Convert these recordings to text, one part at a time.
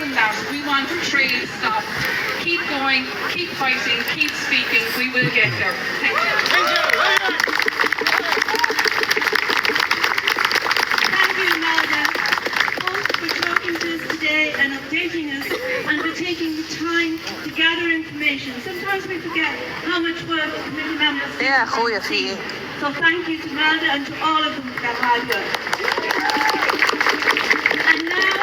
than that. We want trade to stop. Keep going, keep fighting, keep speaking. We will get there. Thank you. Thank you, Imelda, both for talking to us today and updating us, and for taking the time to gather information. Sometimes we forget how much work the committee members do. Ja, goeie vier. So thank you to Imelda and to all of them for that hard work. And now,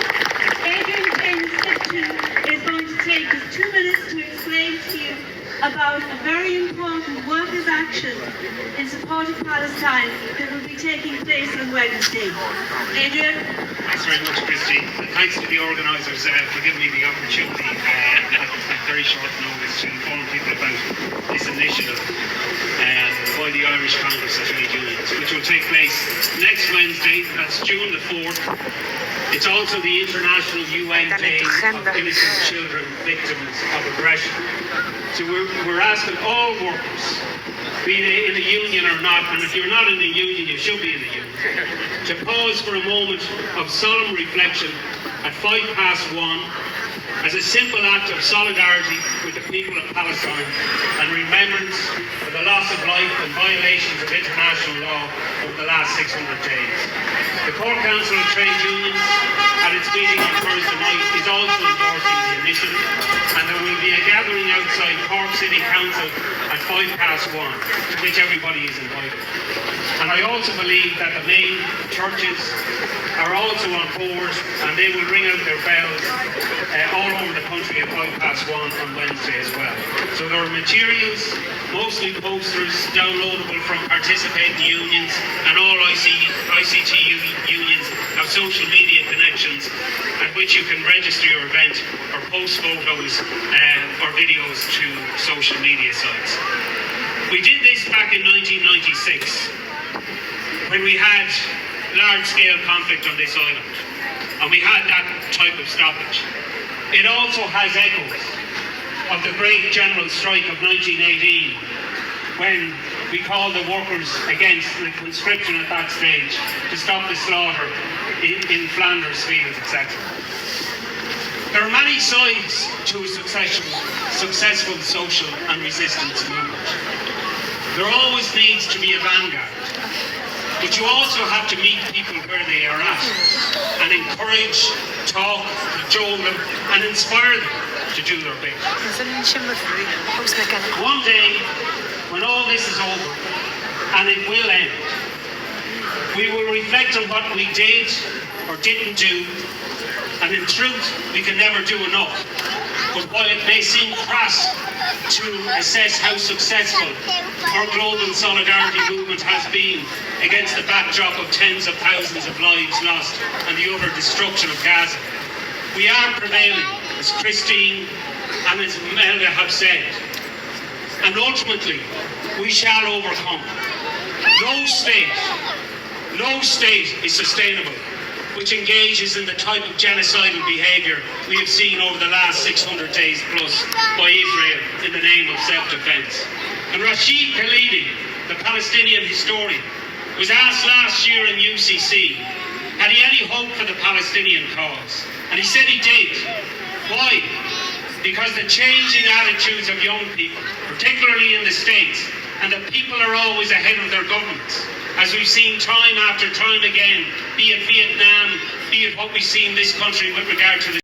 Adrian Payne's section is going to take us 2 minutes to explain to you about a very important workers' action in support of Palestine that will be taking place on Wednesday. Adrian? Thanks very much, Christy. And thanks to the organisers for giving me the opportunity at very short notice to inform people about this initiative by the Irish Congress of Trade Unions, which will take place next Wednesday. That's June the 4th. It's also the International UN Day of Innocent Children Victims of Aggression. So we're asking all workers, be they in a union or not, and if you're not in the union, you should be in the union, to pause for a moment of solemn reflection at 1:05 as a simple act of solidarity with the people of Palestine and remembrance for the loss of life and violations of international law over the last 600 days. The Cork Council of Trade Unions, at its meeting on Thursday night, is also endorsing the initiative, and there will be a gathering outside Cork City Council at 1:05, to which everybody is invited. And I also believe that the main churches are also on board, and they will ring out their bells all over the country at 1:05 on Wednesday as well. So there are materials, mostly posters, downloadable from participating unions, and all ICT unions have social media connections at which you can register your event or post photos or videos to social media sites. We did this back in 1996 when we had large-scale conflict on this island, and we had that type of stoppage. It also has echoes of the great general strike of 1918, when we called the workers against the conscription at that stage to stop the slaughter in Flanders fields, etc. There are many sides to a successful social and resistance movement. There always needs to be a vanguard, but you also have to meet people where they are at and encourage, talk, cajole them and inspire them to do their bit. One day, when all this is over, and it will end, we will reflect on what we did or didn't do, and in truth, we can never do enough. But while it may seem crass to assess how successful our global solidarity movement has been against the backdrop of tens of thousands of lives lost and the utter destruction of Gaza, we are prevailing, as Christine and as Imelda have said, and ultimately we shall overcome. No state is sustainable which engages in the type of genocidal behaviour we have seen over the last 600 days plus by Israel in the name of self-defence. And Rashid Khalidi, the Palestinian historian, was asked last year in UCC, had he any hope for the Palestinian cause? And he said he did. Why? Because the changing attitudes of young people, particularly in the States, and the people are always ahead of their governments, as we've seen time after time again, be it Vietnam, be it what we see in this country with regard to the